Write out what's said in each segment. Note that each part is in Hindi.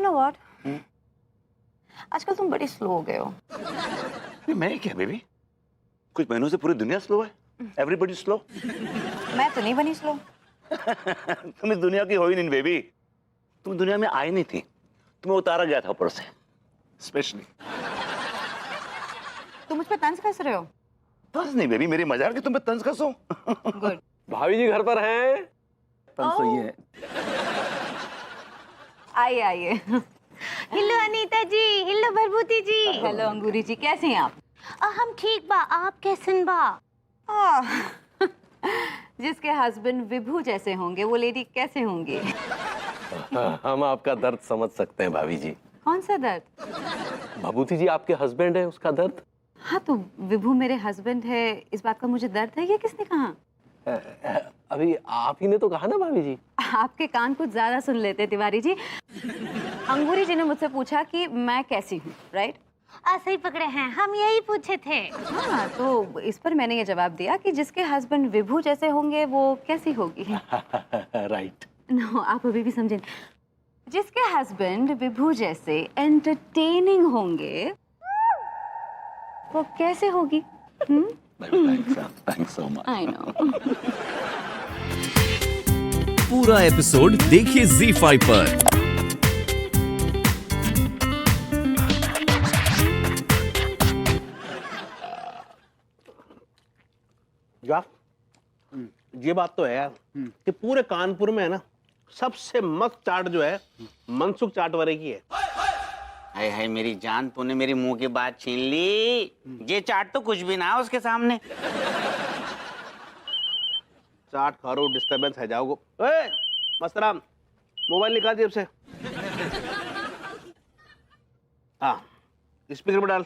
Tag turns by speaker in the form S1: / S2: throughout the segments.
S1: नो व्हाट, आजकल तुम बड़ी स्लो हो गए हो।
S2: मैं क्या बेबी, कुछ महीनों से पूरी दुनिया स्लो है। Everybody slow.
S1: मैं तो नहीं बनी स्लो।
S2: तुम इस दुनिया की हो ही नहीं बेबी, तुम दुनिया में आई नहीं थी, तुम्हें उतारा गया था ऊपर से स्पेशली।
S1: तुम मुझ पे तंज कस रहे हो?
S2: तंज नहीं बेबी, मेरी मजाक कि तुम पे तंज कसो।
S1: गुड।
S3: भाभी जी घर पर हैं?
S2: तंज तो ये है।
S1: आइए आइए।
S4: हेलो अनीता जी, हेलो भरभूति जी।
S1: हेलो अंगूरी जी, कैसे हैं आप?
S4: हम ठीक बा, आप कैसन बा?
S1: जिसके हस्बैंड विभू जैसे होंगे वो लेडी कैसे होंगी?
S3: हम आपका दर्द समझ सकते हैं भाभी जी।
S1: कौन सा दर्द?
S3: भभूति जी आपके हस्बैंड है, उसका दर्द।
S1: हाँ तो विभू मेरे हस्बैंड है, इस बात का मुझे दर्द है, ये किसने कहा?
S3: अभी आप ही ने तो कहा ना भाभी जी।
S1: आपके कान कुछ ज्यादा सुन लेते तिवारी जी। अंगूरी जी ने मुझसे पूछा कि मैं कैसी हूँ, राइट?
S4: सही पकड़े हैं, हम यही पूछे थे।
S1: हाँ तो इस पर मैंने ये जवाब दिया कि जिसके हस्बैंड विभू जैसे होंगे वो कैसी होगी।
S3: राइट।
S1: नो, आप अभी भी समझे। जिसके हस्बैंड विभू जैसे एंटरटेनिंग होंगे वो कैसे होगी?
S2: Thanks so much.
S1: I know.
S5: पूरा एपिसोड देखिए ZEE5 पर।
S6: क्या? ये बात तो है यार कि पूरे कानपुर में है ना, सबसे मस्त चाट जो है मनसुख चाट वाले की है।
S7: हाय हाय मेरी जान, तूने मेरी मुंह की बात छीन ली। ये चाट तो कुछ भी ना है उसके सामने।
S6: चाट खा रहा हूँ, डिस्टर्बेंस है, जाओ। ओए मस्तराम, मोबाइल निकाल जेब से। हाँ, स्पीकर पे डाल।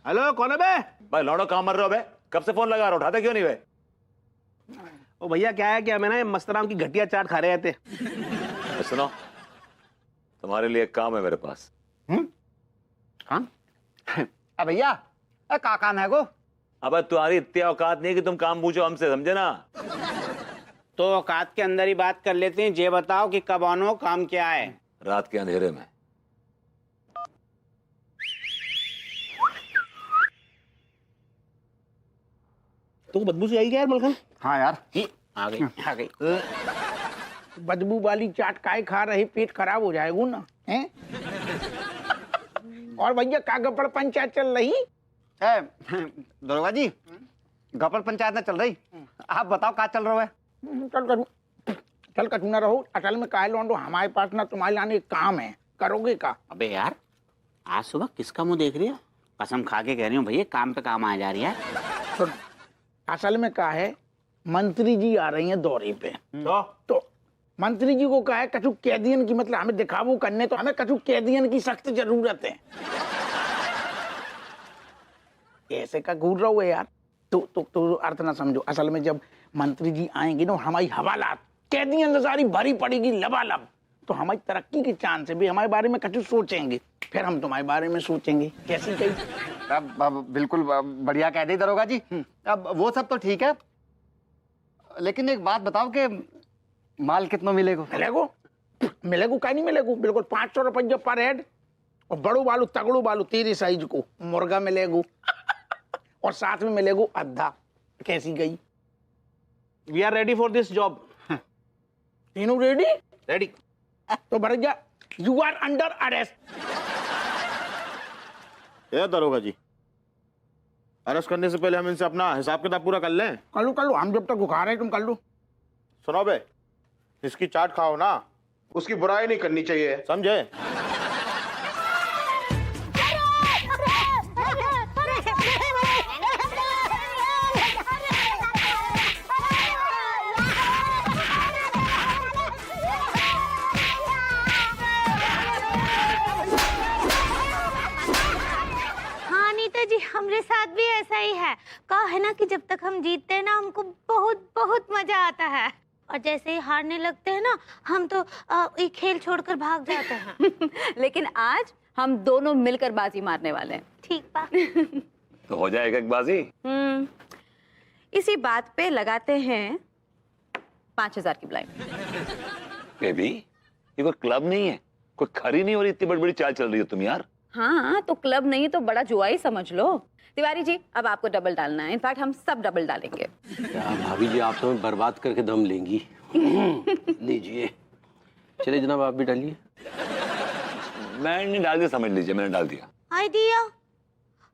S6: हेलो, कौन है बे?
S2: भाई लौड़ो, काम मर रहे हो बे? कब से फोन लगा रहा हो, उठाते क्यों नहीं बे?
S6: ओ भैया क्या है, क्या मैं ना मस्तराम की घटिया चाट खा रहे थे।
S2: सुनो, तुम्हारे लिए एक काम है मेरे पास।
S7: काम? भैया का काम है गो?
S2: अब तुम्हारी इतनी औकात नहीं है कि तुम काम पूछो हमसे, समझे ना?
S7: तो औकात के अंदर ही बात कर लेते हैं। ये बताओ कि कब आनो, काम क्या है?
S2: रात के अंधेरे में।
S6: तो बदबू से आई क्या यार मलखन?
S7: हाँ यार, आ गई आ गई।
S8: बदबू वाली चाट काय खा रही, पेट खराब हो जाएगा ना हैं? और भैया का गपड़ पंचायत चल रही?
S7: दरोगा जी, गपड़ पंचायत ना चल रही, आप बताओ क्या चल रहा है?
S8: चल कटू ना रहो, अटल में काय लौंडो, हमारे पास ना तुम्हारे लाने एक काम है, करोगे का?
S7: अबे यार, आज सुबह किसका मुंह देख रही है? कसम खा के कह रही हूँ भैया, काम पे काम आ जा रही है।
S8: सुन, असल में क्या है, मंत्री जी आ रही हैं दौरे पे। तो मंत्री जी को कहा है कछु कैदियन की, मतलब हमें दिखावो करने, तो हमें कछु कैदियन की सख्त जरूरत है। ऐसे का घूर रहा है यार, तो अर्थ ना समझो। असल में जब मंत्री जी आएंगे ना, हमारी हवालात कैदियन से सारी भरी पड़ेगी लबालब, तो हमारी तरक्की के चांस है भी, हमारे बारे में कछु सोचेंगे, फिर हम तुम्हारे बारे में सोचेंगे। कैसी कही?
S9: अब बिल्कुल बढ़िया कह दी दरोगा जी। अब वो सब तो ठीक है, लेकिन एक बात बताओ कि माल कितना मिलेगा?
S8: मिलेगो का नहीं मिलेगो, बिल्कुल 500 रुपये पर हेड। और बड़ो बालू तगड़ो बालू तेरे साइज को मुर्गा मिलेगो, और साथ में मिलेगो अद्धा। कैसी गई?
S6: We are ready for this job.
S8: तीनों रेडी?
S6: रेडी।
S8: तो भरजा, यू आर अंडर अरेस्ट।
S9: ये दरोगा जी, अरेस्ट करने से पहले हम इनसे अपना हिसाब किताब पूरा कर लें।
S8: कर लो, हम जब तक खा रहे हैं तुम कर लो।
S9: सुनो बे, इसकी चाट खाओ ना, उसकी बुराई नहीं करनी चाहिए, समझे?
S4: हमारे साथ भी ऐसा ही है। कहा है ना कि जब तक हम जीतते हैं ना, हमको बहुत बहुत मजा आता है, और जैसे ही हारने लगते हैं ना, हम तो ये खेल छोड़कर भाग जाते हैं।
S1: लेकिन आज हम दोनों मिलकर बाजी मारने वाले हैं।
S4: ठीक बात।
S2: तो हो जाएगा एक बाजी।
S1: इसी बात पे लगाते हैं 5000 की ब्लाइंड।
S2: बेबी ये कोई क्लब नहीं है, कोई खरी नहीं हो रही, इतनी बड़ी बड़ी चाल चल रही हो तुम यार।
S1: हाँ तो क्लब नहीं तो बड़ा जुआ ही समझ लो। तिवारी जी अब आपको डबल डालना है, इनफैक्ट हम सब डबल डालेंगे।
S3: क्या भाभी जी, आप तो हमें बर्बाद करके दम लेंगी। लीजिए, चलिए जनाब आप भी डालिए।
S2: मैंने डाल दिया, समझ लीजिए मैंने डाल दिया।
S4: आइडिया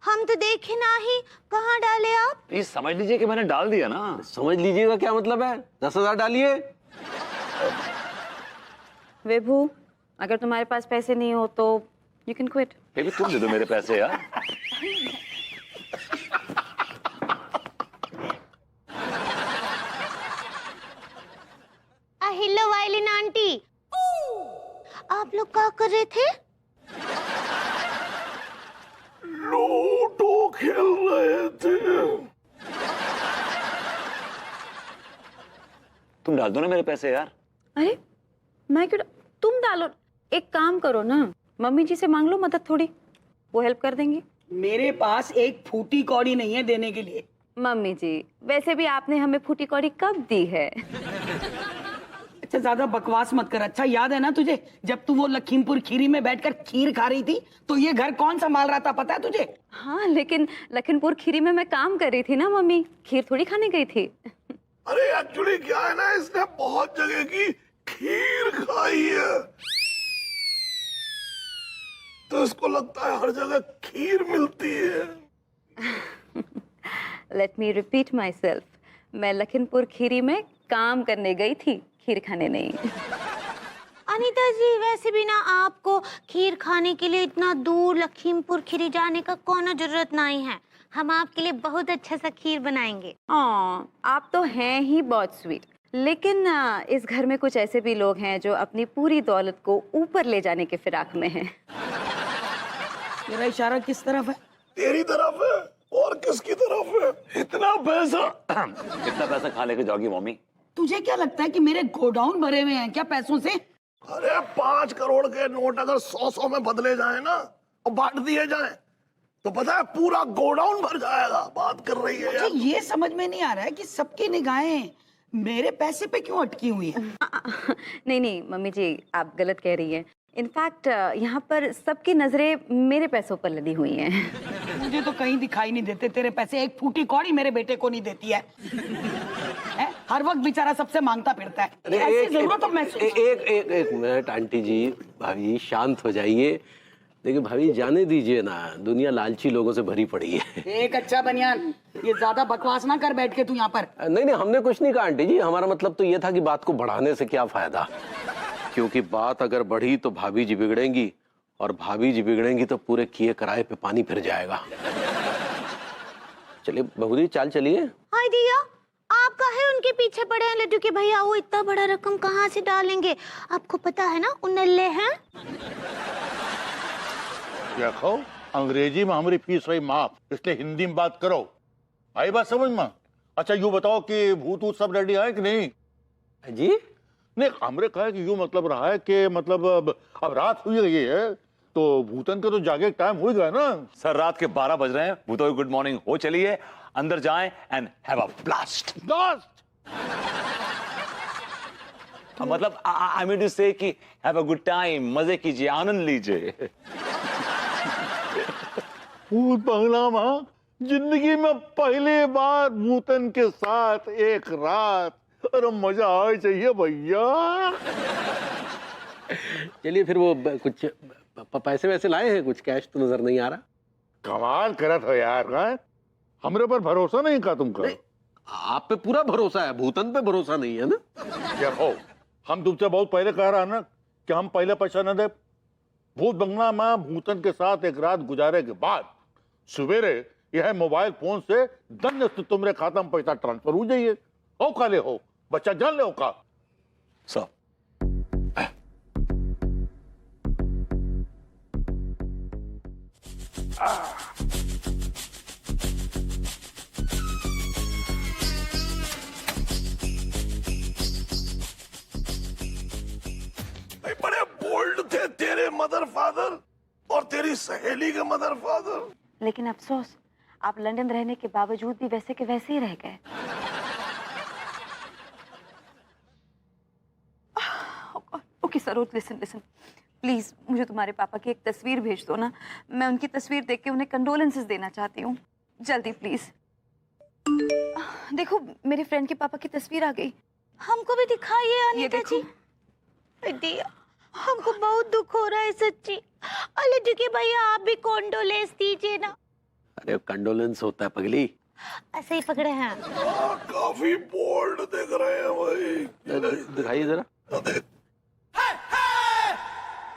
S4: हम तो देखे ना ही, कहाँ डाले आप?
S2: ये समझ लीजिए कि मैंने डाल दिया ना।
S3: समझ लीजिएगा क्या मतलब है? 10,000 डालिए।
S1: विभू अगर तुम्हारे पास पैसे नहीं हो तो यू कैन क्विट।
S2: बेबी तुम दे दो मेरे पैसे यार।
S4: हेलो वायलिन आंटी, आप लोग क्या कर रहे थे?
S2: लूडो खेल रहे थे। तुम डाल दो ना मेरे पैसे यार।
S1: अरे मैं क्यों तुम डालो। एक काम करो ना, मम्मी जी से मांग लो मदद थोड़ी, वो हेल्प कर देंगी।
S10: मेरे पास एक फूटी कौड़ी नहीं है देने के लिए।
S1: मम्मी जी वैसे भी आपने हमें फूटी कौड़ी कब दी है?
S10: अच्छा ज्यादा बकवास मत कर। अच्छा याद है ना तुझे जब तू वो लखीमपुर खीरी में बैठकर खीर खा रही थी तो ये घर कौन संभाल रहा था, पता है तुझे?
S1: हाँ लेकिन लखनपुर खीरी में मैं काम कर रही थी ना मम्मी, खीर थोड़ी खाने गई थी।
S11: अरे एक्चुअली क्या है ना, इसने बहुत जगह की खीर खाई है तो इसको लगता है हर जगह खीर मिलती है।
S1: Let me repeat my self, मैं लखनपुर खीरी में काम करने गई थी, खीर खाने नहीं।
S4: अनीता जी वैसे भी ना आपको खीर खाने के लिए इतना दूर लखीमपुर खीरी जाने का कोनो जरूरत नहीं है, हम आपके लिए बहुत अच्छा सा खीर बनाएंगे।
S1: आप तो हैं ही बहुत स्वीट, लेकिन इस घर में कुछ ऐसे भी लोग हैं जो अपनी पूरी दौलत को ऊपर ले जाने के फिराक में हैं।
S10: तेरा इशारा किस तरफ है?
S11: तेरी तरफ है और किसकी तरफ है? इतना पैसा
S2: कितना पैसा खा लेके जाओगी मम्मी?
S10: तुझे क्या लगता है कि मेरे गोडाउन भरे हुए हैं क्या पैसों से?
S11: अरे 5 करोड़ के नोट अगर 100 में बदले जाए ना और बांट दिए जाए तो पता है पूरा गोडाउन भर जाएगा। बात कर रही है
S10: मुझे
S11: यार।
S10: ये समझ में नहीं आ रहा है कि सबकी निगाहें मेरे पैसे पे क्यों अटकी हुई है?
S1: नहीं नहीं मम्मी जी आप गलत कह रही हैं। इनफैक्ट यहाँ पर सबकी नजरें मेरे पैसों पर लदी हुई हैं।
S10: मुझे तो कहीं दिखाई नहीं देते तेरे पैसे। एक फूटी कौड़ी मेरे बेटे को नहीं देती है, हर वक्त बेचारा सबसे मांगता फिरता है। ऐसी जरूरत तो महसूस।
S3: एक मिनट आंटी जी, भाभी शांत हो जाइए। देखिए भाभी जाने दीजिए ना, दुनिया लालची लोगों से भरी पड़ी है।
S10: एक अच्छा बनियान, ये ज्यादा बकवास ना कर बैठ के तू यहाँ पर।
S3: नहीं नहीं हमने कुछ नहीं कहा आंटी जी, हमारा मतलब तो ये था कि बात को बढ़ाने से क्या फायदा, क्योंकि बात अगर बढ़ी तो भाभी जी बिगड़ेंगी और भाभी जी बिगड़ेंगी तो पूरे किए कराए पे पानी फिर जाएगा। चलिए बहू जी चाल चलिए।
S4: हाय दिया आप काहे उनके पीछे पड़े हैं लड्डू के भैया, वो इतना बड़ा रकम कहाँ से डालेंगे? आपको पता है ना उन्नल्ले हैं।
S11: देखो अंग्रेजी में हमारी फीस रही माफ, इसलिए हिंदी में बात करो। आई बात समझ में? अच्छा यूँ बताओ कि भूत ऊत सब रेडी है कि नहीं?
S3: जी
S11: नहीं हमरे कहा कि यूँ मतलब रहा है कि मतलब अब रात हुई गई है तो भूतन का तो जागे टाइम हो गया ना।
S2: सर रात के 12 बज रहे हैं, भूतों की गुड मॉर्निंग हो, चलिए अंदर जाएं एंड हैव अ ब्लास्ट। मतलब आई मीन टू से कि हैव अ गुड टाइम, मजे कीजिए, आनंद लीजिए।
S11: भूत बंगला माँ जिंदगी में पहली बार भूतन के साथ एक रात, अरे मजा आ चाहिए भैया।
S3: चलिए फिर वो कुछ पैसे वैसे लाए हैं? कुछ कैश तो नजर नहीं आ रहा।
S11: कमाल करत हो यार, हैं? हमरे पर भरोसा नहीं का तुमका?
S3: आप पे पूरा भरोसा है, भूतन पे भरोसा नहीं है ना।
S11: देखो हम तुमसे बहुत पहले कह रहा ना कि हम पहले पैसा न दे। भूत बंगला में भूतन के साथ एक रात गुजारे के बाद सवेरे यह मोबाइल फोन से दंड से तुम्हारे खाता में पैसा ट्रांसफर हो जाइए। हो काले हो बच्चा जान ले का
S2: सर
S11: बड़े बोल्ड थे तेरे मदर फादर और तेरी सहेली के मदर फादर।
S1: लेकिन अफसोस आप लंदन रहने के बावजूद भी वैसे के वैसे ही रह गए। Oh God. Okay Saroj, listen listen please, मुझे तुम्हारे पापा की एक तस्वीर भेज दो ना। मैं उनकी तस्वीर देख के उन्हें कंडोलेंसेस देना चाहती हूँ, जल्दी प्लीज। देखो मेरे फ्रेंड के पापा की तस्वीर आ गई।
S4: हमको भी दिखाइए
S1: ये
S4: अनीता
S1: देखो।
S4: जी। दिया, हमको बहुत दुख हो रहा है सच्ची। अरे देखिए भैया, आप भी कॉन्डोलेंस दीजिए ना।
S3: अरे कंडोलेंस होता है पगली।
S4: ऐसे ही पकड़े हैं।
S11: काफी बोल्ड दिख रहे हैं भाई।
S3: दिखाइए जरा।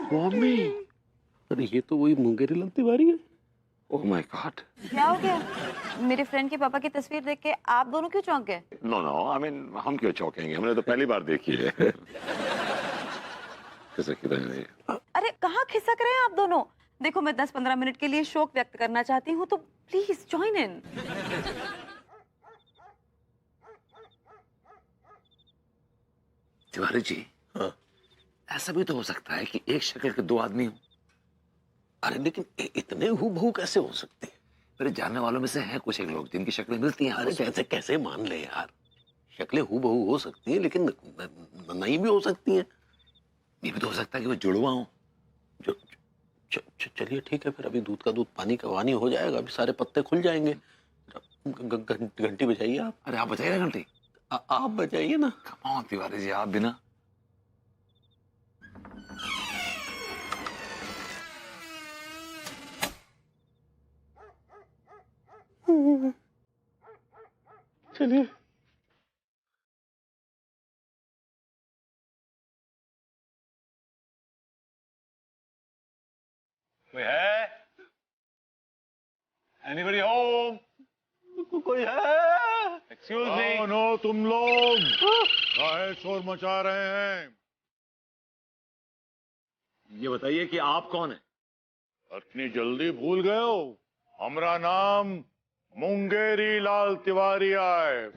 S3: मम्मी, अरे ये तो वही मुंगेरी लाल तिवारी है। Oh my God.
S1: क्या हो गया? मेरे फ्रेंड के पापा की तस्वीर देख के आप दोनों क्यों चौंक गए?
S2: नो नो, आई मीन हम क्यों चौंकेंगे, हमने तो पहली बार देखी है। खिसक रहे हैं।
S1: अरे कहाँ खिसक रहे हैं आप दोनों? देखो मैं 10-15 मिनट के लिए शोक व्यक्त करना चाहती हूँ, तो please join in.
S2: Tiwari ji,
S3: हाँ।
S2: ऐसा भी तो हो सकता है कि एक शक्ल के दो आदमी हो।
S3: अरे लेकिन इतने हूबहू कैसे हो सकते हैं?
S2: मेरे जानने वालों में से हैं कुछ एक लोग जिनकी शक्लें मिलती हैं।
S3: अरे कैसे कैसे मान ले यार, शक्लें हूबहू हो सकती हैं लेकिन नहीं भी हो सकती हैं।
S2: ये भी तो हो सकता है कि वो जुड़वा हो।
S3: चलिए ठीक है, फिर अभी दूध का दूध पानी का पानी हो जाएगा, अभी सारे पत्ते खुल जाएंगे। घंटी बजाइए आप।
S2: अरे आप बजाइए ना घंटी।
S3: आप बजाइए ना।
S2: कम ऑन तिवारी जी, आप बिना।
S3: चलिए।
S11: कोई है? Anybody home?
S3: कोई है?
S11: Excuse me. कौन हो तुम लोग? काहे शोर मचा रहे हैं?
S2: ये बताइए कि आप कौन है?
S11: इतनी जल्दी भूल गए हो? हमारा नाम मुंगेरी लाल तिवारी है।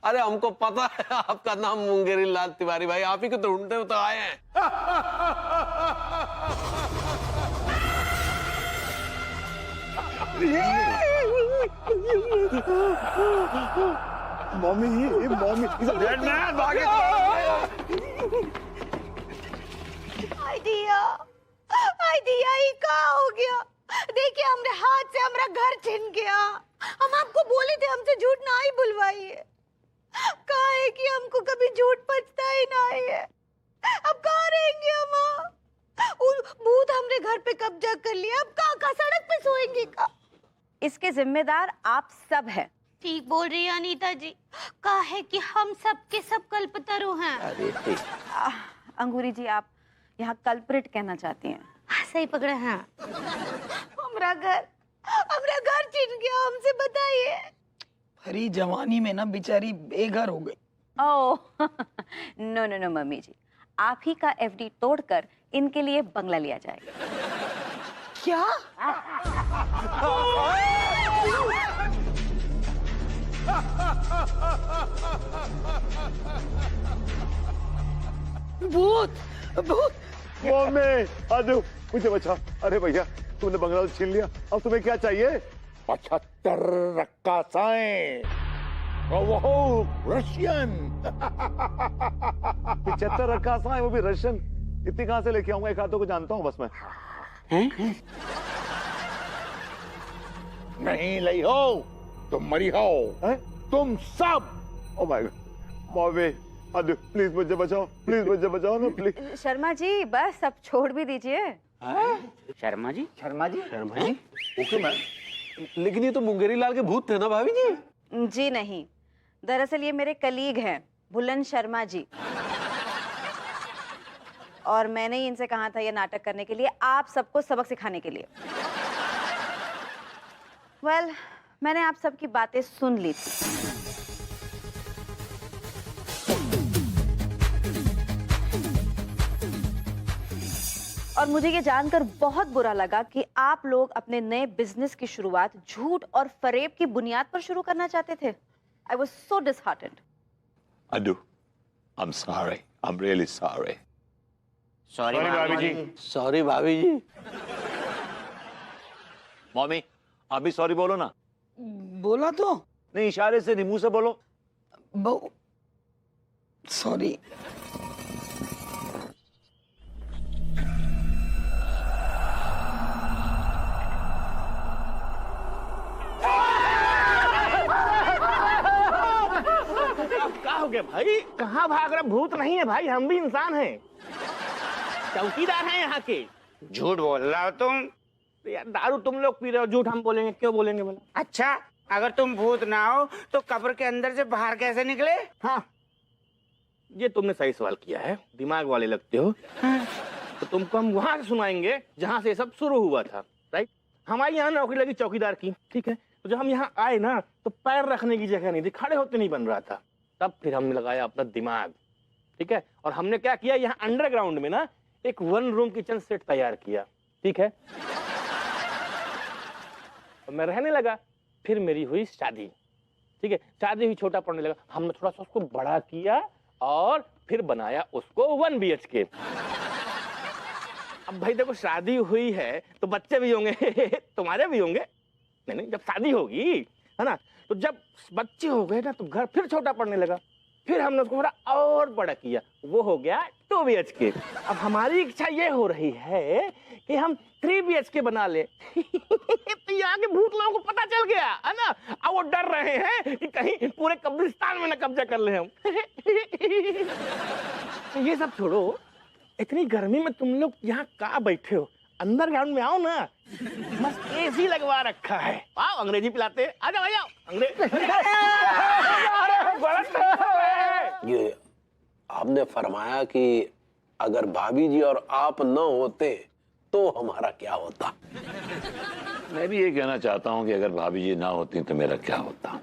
S3: अरे हमको पता है आपका नाम मुंगेरी लाल तिवारी भाई, आप ही को ढूंढते तो आए हैं।
S11: मम्मी, मम्मी, डेड मैन भागे।
S4: आइडिया ही कहाँ हो गया? देखिए हमरे हाथ से हमारा घर छिन गया। हम आपको बोले थे हमसे झूठ ना ही बुलवाइए। कहा है कि हमको कभी झूठ पचता ही ना है। अब कहाँ रहेंगे हम? भूत हमरे घर पे कब्जा कर लिया, अब कहाँ सड़क पे सोएंगे का?
S1: इसके जिम्मेदार आप सब हैं।
S4: ठीक बोल रही है अनीता जी। कहा है कि हम सब के सब कल्पतरु हैं।
S1: अंगूरी जी, आप यहाँ कल्प्रिट कहना चाहती हैं?
S4: सही पकड़े हैं। हमारा घर छिन गया, हमसे बताइए।
S10: हरी जवानी में ना बेचारी बेघर हो गई।
S1: Oh no no no mummy ji, आप ही का एफडी तोड़कर इनके लिए बंगला लिया जाएगा।
S10: क्या? भूत भूत।
S11: मम्मी, आदू मुझे बचा। अरे भैया, तुमने बंगला छीन लिया, अब तुम्हें क्या चाहिए? 75 रक्कासाएं, वो रशियन। 75 रक्कासाएं, वो भी रशियन। इतनी कहां से लेके आऊंगा? एक हाथों को जानता हूं बस मैं। नहीं लाई हो, तुम मरी हो। तुम सब। Oh my god, mummy, Adu please मुझे बचाओ, प्लीज मुझे बचाओ ना प्लीज।
S1: शर्मा जी बस अब छोड़ भी दीजिए।
S7: शर्मा जी?
S3: शर्मा जी? ओके मैम, लेकिन ये तो मुंगेरी लाल के भूत थे ना भाभी जी?
S1: जी नहीं, दरअसल ये मेरे कलीग हैं बुलंद शर्मा जी, और मैंने ही इनसे कहा था ये नाटक करने के लिए, आप सबको सबक सिखाने के लिए। वेल, मैंने आप सबकी बातें सुन ली थी। और मुझे ये जानकर बहुत बुरा लगा कि आप लोग अपने नए बिजनेस की शुरुआत झूठ और फरेब की बुनियाद पर शुरू करना चाहते थे। I was so disheartened.
S2: Adu, I'm sorry. I'm really sorry.
S7: Sorry भाभी जी।
S3: सॉरी भाभी जी।
S2: मम्मी, आप भी सॉरी बोलो ना।
S10: बोला तो
S2: नहीं, इशारे से नहीं, मुंह से बोलो।
S10: सॉरी।
S6: हो गया भाई? कहाँ भाग रहा? भूत नहीं है भाई, हम भी इंसान हैं, चौकीदार हैं यहाँ के।
S7: झूठ बोल रहा हो तुम।
S6: तो यार दारू तुम लोग पी रहे हो, झूठ हम बोलेंगे? क्यों बोलेंगे बोला?
S7: अच्छा, अगर तुम भूत ना हो तो कब्र के अंदर से बाहर कैसे निकले?
S6: हाँ, ये तुमने सही सवाल किया है, दिमाग वाले लगते हो। हाँ। तो तुमको हम वहां से सुनाएंगे जहां से ये सब शुरू हुआ था, राइट? हमारी यहाँ नौकरी लगी चौकीदार की, ठीक है? तो जब हम यहाँ आए ना तो पैर रखने की जगह नहीं थी, खड़े होते नहीं बन रहा था। तब फिर हमने लगाया अपना दिमाग, ठीक है? और हमने क्या किया, यहाँ अंडरग्राउंड में ना एक 1 रूम किचन सेट तैयार किया, ठीक है? और मैं रहने लगा। फिर मेरी हुई शादी, ठीक है? शादी हुई, छोटा पड़ने लगा, हमने थोड़ा सा उसको बड़ा किया और फिर बनाया उसको 1 BHK। अब भाई देखो, शादी हुई है तो बच्चे भी होंगे तुम्हारे भी होंगे। नहीं, जब शादी होगी, है ना, तो जब बच्चे हो गए ना तो घर फिर छोटा पड़ने लगा। फिर हमने उसको थोड़ा और बड़ा किया, वो हो गया 2 BHK। अब हमारी इच्छा ये हो रही है कि हम 3 BHK बना ले। तो यहाँ के भूत लोगों को पता चल गया है ना, अब वो डर रहे हैं कि कहीं पूरे कब्रिस्तान में ना कब्जा कर ले हम। तो ये सब छोड़ो, इतनी गर्मी में तुम लोग यहाँ कहाँ बैठे हो? अंडरग्राउंड में आओ ना, मस्त AC लगवा रखा है। आओ, अंग्रेजी पिलाते हैं। आ जाओ, आ जाओ,
S3: ये आपने फरमाया कि अगर भाभी जी और आप न होते तो हमारा क्या होता?
S2: मैं भी ये कहना चाहता हूँ कि अगर भाभी जी ना होती तो मेरा क्या होता।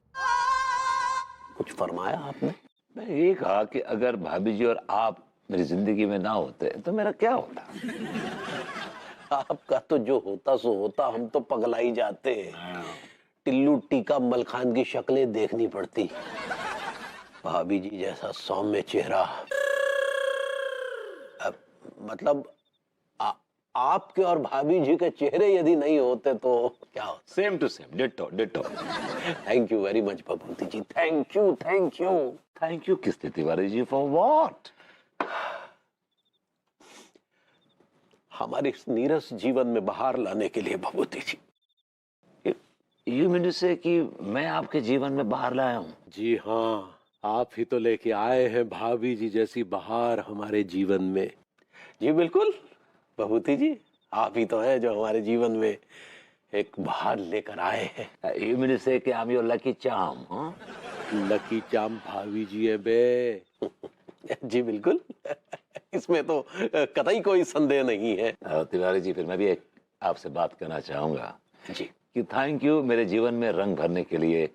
S3: कुछ फरमाया आपने?
S2: मैं ये कहा कि अगर भाभी जी और आप मेरी जिंदगी में ना होते तो मेरा क्या होता।
S3: आपका तो जो होता सो होता, हम तो पगला ही जाते। टिल्लू टीका मलखान की शक्लें देखनी पड़ती। भाभी जी जैसा सौम्य चेहरा, मतलब आपके और भाभी जी के चेहरे यदि नहीं होते तो क्या होता?
S2: Same to same, ditto ditto.
S3: Thank you very much Babuti ji, thank you thank you.
S2: Thank you किसने तिवारी जी, फॉर व्हाट?
S3: हमारे इस नीरस जीवन में बहार लाने के लिए बबूती जी।
S2: यू मीन टू से कि मैं आपके जीवन में बहार लाया हूँ?
S3: जी हाँ, आप ही तो लेके आए हैं भाभी जी जैसी बहार हमारे जीवन में। जी बिल्कुल बबूती जी, आप ही तो हैं जो हमारे जीवन में एक बहार लेकर आए हैं।
S2: यू मीन टू से कि I am your lucky charm? हाँ,
S3: लकी चार्म भाभी जी है बे। जी बिल्कुल, इसमें तो कतई कोई संदेह नहीं है।
S2: तिवारी जी, फिर मैं भी आपसे बात करना चाहूंगा
S3: जी
S2: कि थैंक यू मेरे जीवन में रंग भरने के लिए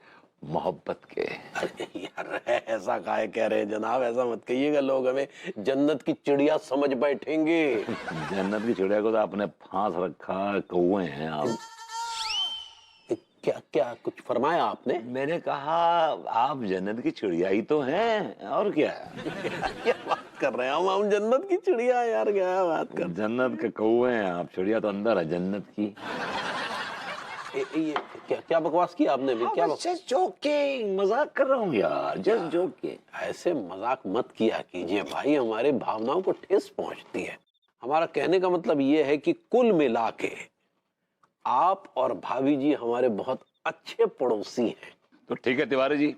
S2: मोहब्बत के।
S3: अरे यार, ऐसा काहे कह रहे हैं जनाब, ऐसा मत कहिएगा, लोग हमें जन्नत की चिड़िया समझ बैठेंगे।
S2: जन्नत की चिड़िया को तो आपने फांस रखा, कौवे हैं आप।
S3: क्या क्या कुछ फरमाया आपने?
S2: मैंने कहा आप जन्नत की चिड़िया ही तो हैं, और क्या?
S3: क्या बात कर रहे हैं हम जन्नत की चिड़िया? यार क्या बात कर,
S2: जन्नत के कौवे हैं आप, चिड़िया तो अंदर है जन्नत की।
S3: ये क्या बकवास की आपने भी? क्या
S2: जस्ट जोकिंग, मजाक कर रहा हूँ यार, जस्ट जोकिंग।
S3: ऐसे मजाक मत किया कीजिए भाई, हमारे भावनाओं को ठेस पहुंचती है। हमारा कहने का मतलब ये है कि कुल मिला के आप और भाभी जी हमारे बहुत अच्छे पड़ोसी हैं।
S2: तो ठीक है तिवारी जी,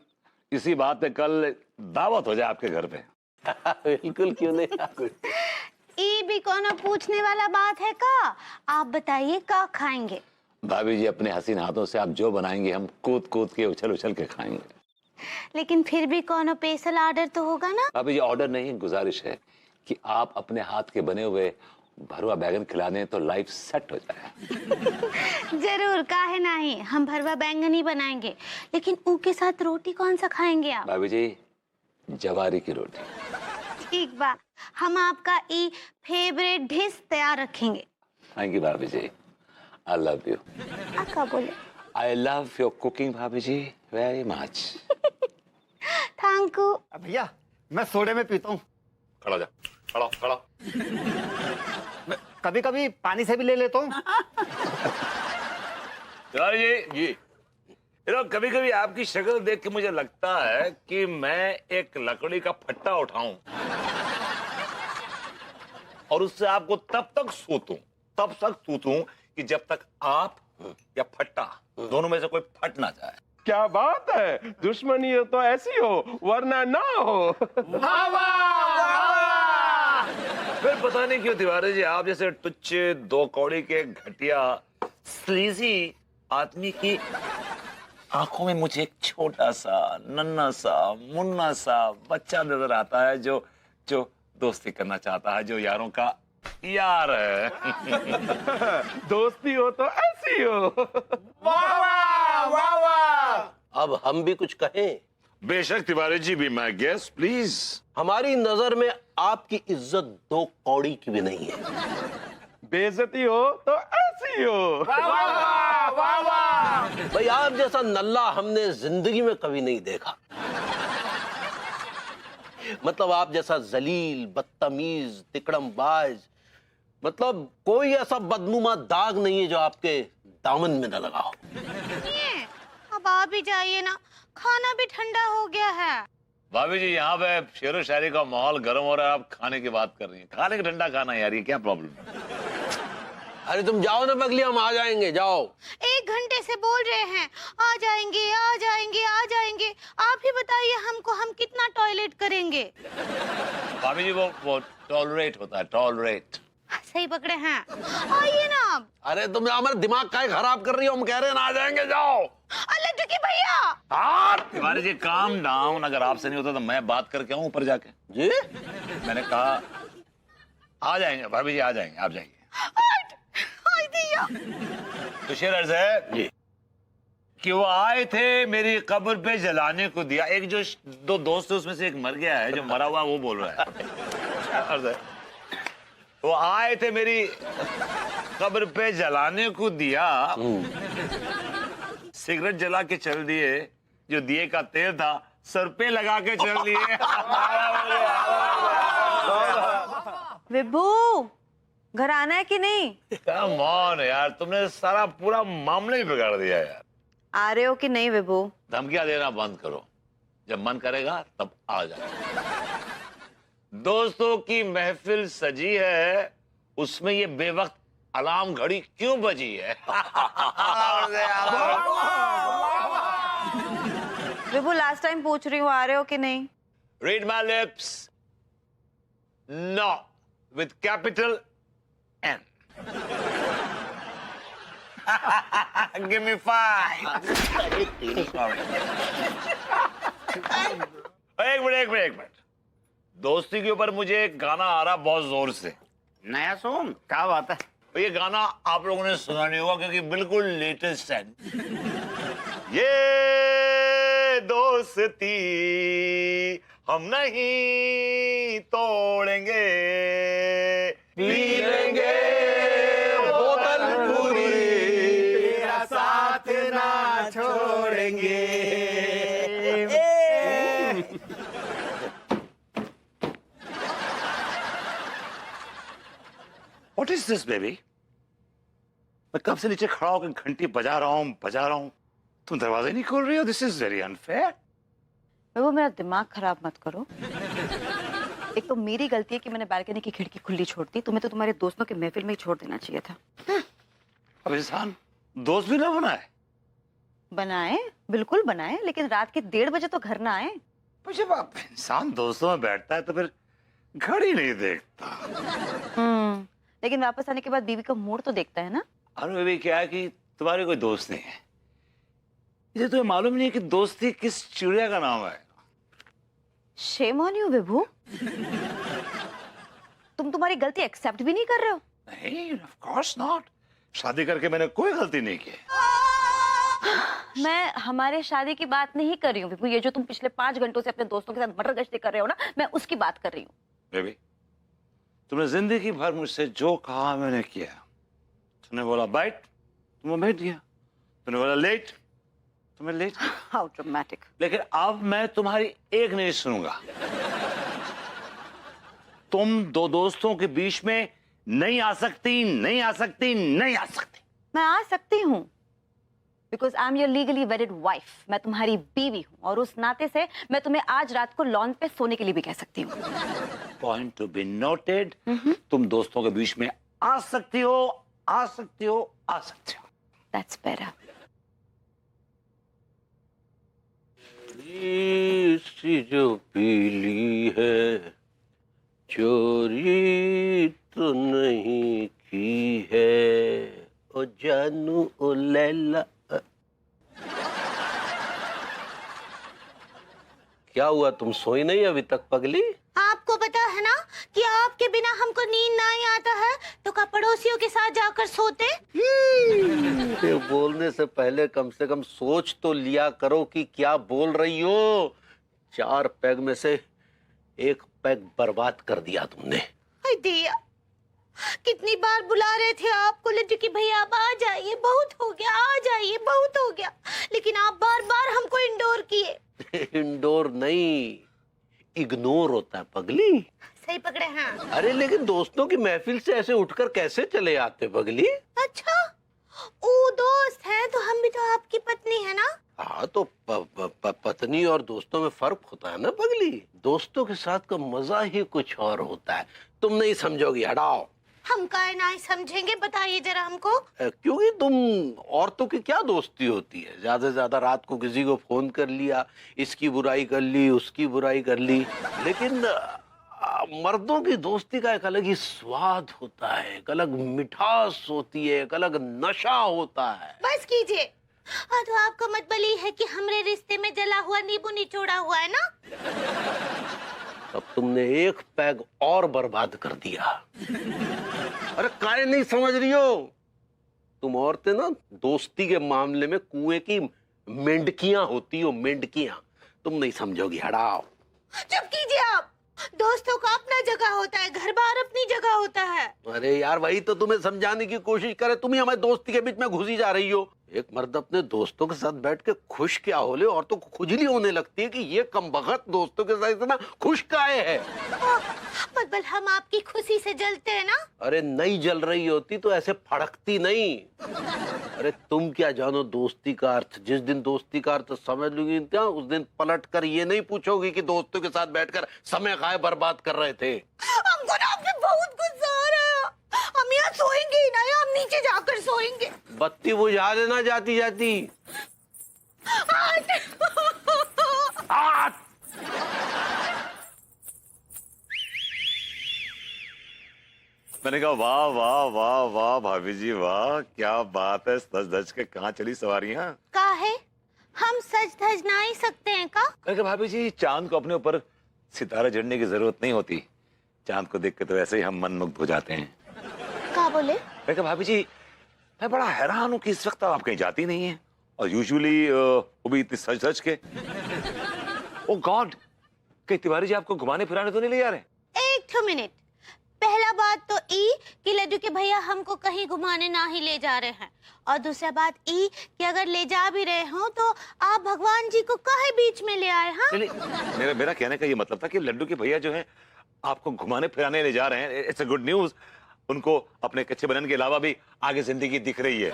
S2: इसी बात पे कल दावत हो जाए आपके घर पे।
S3: बिल्कुल, क्यों नहीं।
S4: ये भी कौन पूछने वाला बात है का? आप बताइए क्या खाएंगे?
S2: भाभी जी, अपने हसीन हाथों से आप जो बनाएंगे हम कूद कूद के उछल उछल के खाएंगे।
S4: लेकिन फिर भी कौन स्पेशल ऑर्डर तो होगा ना?
S2: भाभी जी, ऑर्डर नहीं, गुजारिश है कि आप अपने हाथ के बने हुए भरवा बैंगन खिला दें तो लाइफ सेट हो जाए।
S4: जरूर, काहे नहीं, हम भरवा बैंगन ही बनाएंगे। लेकिन उनके साथ रोटी कौन सा खाएंगे आप?
S2: भाभी जी, जवारी की रोटी।
S4: ठीक बा, हम आपका ई फेवरेट डिश तैयार रखेंगे।
S2: थैंक यू भाभी जी, आई लव यू।
S4: क्या बोले?
S2: आई लव योर कुकिंग भाभी जी वेरी मच।
S4: Thank you.
S9: भैया मैं सोडे में पीता हूँ।
S11: खड़ा जा, खड़ा खड़ा।
S9: कभी कभी पानी से भी ले लेता हूँ।
S2: जी, कभी कभी आपकी शक्ल देख के मुझे लगता है कि मैं एक लकड़ी का फट्टा उठाऊं और उससे आपको तब तक सूतूं कि जब तक आप या फट्टा दोनों में से कोई फट ना जाए।
S3: क्या बात है, दुश्मनी हो तो ऐसी हो वरना ना हो।
S2: फिर पता नहीं क्यों तिवारी जी आप जैसे टुच्चे दो कौड़ी के घटिया स्लीजी आदमी की आंखों में मुझे एक छोटा सा नन्हा सा मुन्ना सा बच्चा नजर आता है जो जो दोस्ती करना चाहता है, जो यारों का यार है।
S3: दोस्ती हो तो ऐसी हो।
S12: अब हम भी कुछ कहें?
S2: बेशक तिवारी जी भी मैं गेस प्लीज।
S12: हमारी नजर में आपकी इज्जत दो कौड़ी की भी नहीं है।
S3: बेइज्जती हो तो ऐसी हो।
S12: भाई आप जैसा नल्ला हमने जिंदगी में कभी नहीं देखा। मतलब आप जैसा जलील, बदतमीज, तिकड़मबाज, मतलब कोई ऐसा बदनुमा दाग नहीं है जो आपके दामन में न लगा हो।
S4: ये, अब आप भी जाइए ना, खाना भी ठंडा हो गया है।
S2: भाभी जी यहाँ पे शेरो शायरी का माहौल गर्म हो रहा है, आप खाने की बात कर रही हैं। खाने का ठंडा खाना यार, ये क्या प्रॉब्लम है?
S12: अरे तुम जाओ ना पगली, हम आ जाएंगे, जाओ।
S4: 1 घंटे से बोल रहे हैं आ जाएंगे आ जाएंगे आ जाएंगे। आप ही बताइए हमको, हम कितना टॉयलेट करेंगे?
S2: भाभी जी वो टॉलरेट होता है, टॉलरेट।
S4: सही पकड़े हैं, आइए ना आप।
S12: अरे तुम हमारा दिमाग काहे खराब कर रही हो? हम कह रहे हैं ना आ जाएंगे, जाओ।
S4: लड्डू की भैया।
S2: तिवारी जी काम डाउन, अगर आपसे नहीं होता तो मैं बात करके आऊं ऊपर जाके।
S12: जी
S2: मैंने कहा आ जाएंगे भाभी जी, आ जाएंगे, आप जाइए। तो शेर अर्ज है
S12: जी
S2: कि वो आए थे मेरी कब्र पे जलाने को दिया। एक जो दो दोस्त है उसमें से एक मर गया है, जो मरा हुआ वो बोल रहा है। अर्ज है वो आए थे मेरी कब्र पे जलाने को दिया, सिगरेट जला के चल दिए, जो दिए का तेल था सर पे लगा के चल दिए।
S1: विभू घर आना है कि नहीं?
S2: कम ऑन यार, तुमने सारा पूरा मामला ही बिगाड़ दिया यार।
S1: आ रहे हो कि नहीं विभू?
S2: धमकियां देना बंद करो, जब मन करेगा तब आ जाओ। दोस्तों की महफिल सजी है, उसमें ये बेवक्त अलार्म घड़ी क्यों बजी है?
S1: विभू लास्ट टाइम पूछ रही हूँ, आ रहे हो कि नहीं?
S2: Read my lips. No, with capital N. Give me 5. एक मिनट। दोस्ती के ऊपर मुझे एक गाना आ रहा बहुत जोर से।
S7: नया सॉन्ग क्या बात है?
S2: ये गाना आप लोगों ने सुना नहीं होगा क्योंकि बिल्कुल लेटेस्ट है। ये दोस्ती हम नहीं तोड़ेंगे, पी लेंगे बोतल पूरी, तेरा साथ ना छोड़ेंगे। What is this, baby? मैं कब से नीचे खड़ा होकर घंटी बजा रहा हूँ, तुम दरवाजा नहीं खोल रही हो। This is very unfair.
S1: विभू मेरा दिमाग खराब मत करो। एक तो मेरी गलती है कि मैंने बालकनी की खिड़की खुली छोड़ दी, तुम्हें तो तुम्हारे दोस्तों के महफिल में ही छोड़ देना चाहिए था।
S2: अब इंसान दोस्त भी ना बनाए।
S1: बनाए, बिल्कुल बनाए, लेकिन रात के 1:30 बजे तो घर ना आए।
S2: जब आप इंसान दोस्तों में बैठता है तो फिर घड़ी नहीं देखता।
S1: लेकिन वापस आने के बाद बीवी का मूड तो देखता है ना।
S2: अरे बेबी क्या है कि तुम्हारे कोई दोस्त नहीं है, इसे तुम्हें मालूम नहीं है कि दोस्ती किस चिड़िया का नाम है।
S1: शेम ऑन यू विभू, तुम तुम्हारी गलती एक्सेप्ट भी नहीं कर रहे हो।
S2: नहीं, ऑफ कोर्स नॉट। शादी करके मैंने कोई गलती नहीं की।
S1: मैं हमारे शादी की बात नहीं कर रही हूँ विभू, ये जो तुम पिछले 5 घंटों से अपने दोस्तों के साथ मटर गश्ती कर रहे हो ना, मैं उसकी बात कर रही हूँ।
S2: बेबी तुमने जिंदगी भर मुझसे जो कहा मैंने किया। तुमने बोला बैठ, तुमने बैठ दिया। तुमने बोला लेट, तुम्हें लेट।
S1: How dramatic.
S2: लेकिन अब मैं तुम्हारी एक नहीं सुनूंगा। तुम दो दोस्तों के बीच में नहीं आ सकती, नहीं आ सकती, नहीं आ सकती।
S1: मैं आ सकती हूँ, because I am your legally wedded wife. मैं तुम्हारी बीवी हूँ और उस नाते से मैं तुम्हें आज रात को लॉन पे सोने के लिए भी कह सकती हूँ।
S2: Point to be noted. तुम दोस्तों के बीच में आ सकती हो, आ सकती हो, आ सकती हो।
S1: That's better.
S3: चोरी सी जो पीली है, चोरी तो नहीं की है, ओ जानू ओ लैला। क्या हुआ, तुम सोई नहीं अभी तक पगली?
S4: आपको पता है ना कि आपके बिना हमको नींद नहीं आता है, तो क्या पड़ोसियों के साथ जाकर सोते?
S3: ये बोलने से पहले कम से कम सोच तो लिया करो कि क्या बोल रही हो। 4 पैग में से 1 पैग बर्बाद कर दिया तुमने।
S4: हाय दिया, कितनी बार बुला रहे थे आपको लड्डू की भैया आप आ जाइए, बहुत हो गया, आ जाइए, बहुत हो गया, लेकिन आप बार बार हमको इंडोर किए।
S3: इंडोर नहीं, इग्नोर होता है पगली।
S4: सही पकड़े हैं।
S3: अरे लेकिन दोस्तों की महफिल से ऐसे उठकर कैसे चले आते पगली?
S4: अच्छा, वो दोस्त है तो हम भी तो आपकी पत्नी है ना।
S3: हाँ तो पत्नी और दोस्तों में फर्क होता है ना पगली। दोस्तों के साथ का मजा ही कुछ और होता है। तुम नहीं समझोगी, हटाओ।
S4: हम काहे नहीं समझेंगे, बताइए जरा हमको।
S3: क्योंकि तुम औरतों की क्या दोस्ती होती है, ज्यादा से ज्यादा रात को किसी को फोन कर लिया, इसकी बुराई कर ली, उसकी बुराई कर ली, लेकिन मर्दों की दोस्ती का एक अलग ही स्वाद होता है, एक अलग मिठास होती है, एक अलग नशा होता है।
S4: बस कीजिए। हाँ तो आपका मतलब ये है कि हमारे रिश्ते में जला हुआ नींबू निचोड़ा हुआ है ना।
S3: अब तुमने 1 पैग और बर्बाद कर दिया। अरे काहे नहीं समझ रही हो? तुम औरतें ना दोस्ती के मामले में कुएं की मेंढकियां होती हो, मेंढकियां। तुम नहीं समझोगी, हटाओ।
S4: चुप कीजिए आप। दोस्तों का अपना जगह होता है, घर बार अपनी जगह होता है।
S3: अरे यार वही तो तुम्हें समझाने की कोशिश करे, तुम ही हमारी दोस्ती के बीच में घुसी जा रही हो। एक मर्द अपने दोस्तों के साथ बैठ के खुश क्या हो ले, औरतों को खुजली होने लगती है कि ये कमबख्त दोस्तों के साथ इतना खुश काहे है।
S4: मतलब हम आपकी खुशी से जलते हैं ना।
S3: अरे नहीं जल रही होती तो ऐसे फड़कती नहीं। अरे तुम क्या जानो दोस्ती का अर्थ। जिस दिन दोस्ती का अर्थ समझ लूंगी क्या, उस दिन पलट कर ये नहीं पूछोगी कि दोस्तों के साथ बैठकर समय काहे बर्बाद कर रहे थे।
S4: हमको ना आपसे बहुत गुस्सा आ रहा है। हम यहाँ सोएंगे ही नहीं, हम नीचे जाकर सोएंगे।
S3: बत्ती बुझा देना जाती जाती।
S2: मैंने कहा वाह वाह वाह वाह भाभी जी वाह, क्या बात है, सज धज के कहाँ चली सवारियां।
S4: का है, हम सच धज ना ही सकते हैं का?
S2: मैंने कहा भाभी जी चांद को अपने ऊपर सितारा जड़ने की जरूरत नहीं होती, चांद को देख के तो ऐसे ही हम मनमुग्ध हो जाते हैं।
S4: का बोले?
S2: मैंने कहा भाभी जी मैं बड़ा हैरान हूँ कि इस वक्त आप कहीं जाती नहीं है, और यूजुअली वो भी इतनी सज धज के। ओ गॉड, कहीं तिवारी जी आपको घुमाने फिराने तो नहीं ले जा रहे?
S4: 1 मिनट। पहला बात तो ई कि लड्डू के भैया हमको कहीं घुमाने ना ही ले जा रहे हैं, और दूसरा बात ई कि अगर ले जा भी रहे हो तो आप भगवान जी को काहे बीच में ले आए। हाँ
S2: मेरा कहने का ये मतलब था कि लड्डू के भैया जो है आपको घुमाने फिराने ले जा रहे हैं, इट्स अ गुड न्यूज। उनको अपने कच्चे बनन के अलावा भी आगे जिंदगी दिख रही है।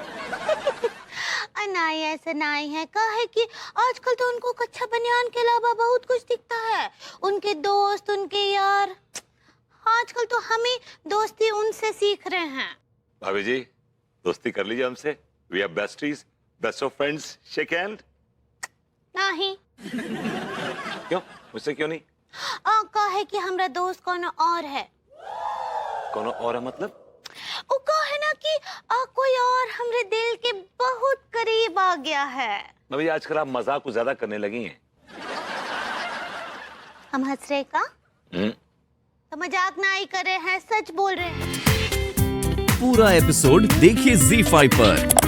S4: नहीं ऐसा नहीं है, का है कि आजकल तो उनको कच्चा बनियान के अलावा बहुत कुछ दिखता है। उनके दोस्त, उनके यार, आजकल तो हमें दोस्ती उनसे सीख रहे हैं।
S2: भाभी जी दोस्ती कर लीजिए हमसे, we are besties, best of friends, shake hand.
S4: नहीं।
S2: क्यों, मुझसे क्यों नहीं?
S4: का है कि हमारा दोस्त कौन और है।
S2: कौन और है मतलब?
S4: वो कहा है ना कि कोई और हमरे दिल के बहुत करीब आ गया है।
S2: भाभी आजकल आप मजाक कुछ ज्यादा करने लगी हैं।
S4: हम हंस रहे का? तो मजाक ना ही कर रहे हैं, सच बोल रहे हैं।
S5: पूरा एपिसोड देखिए ZEE5 पर।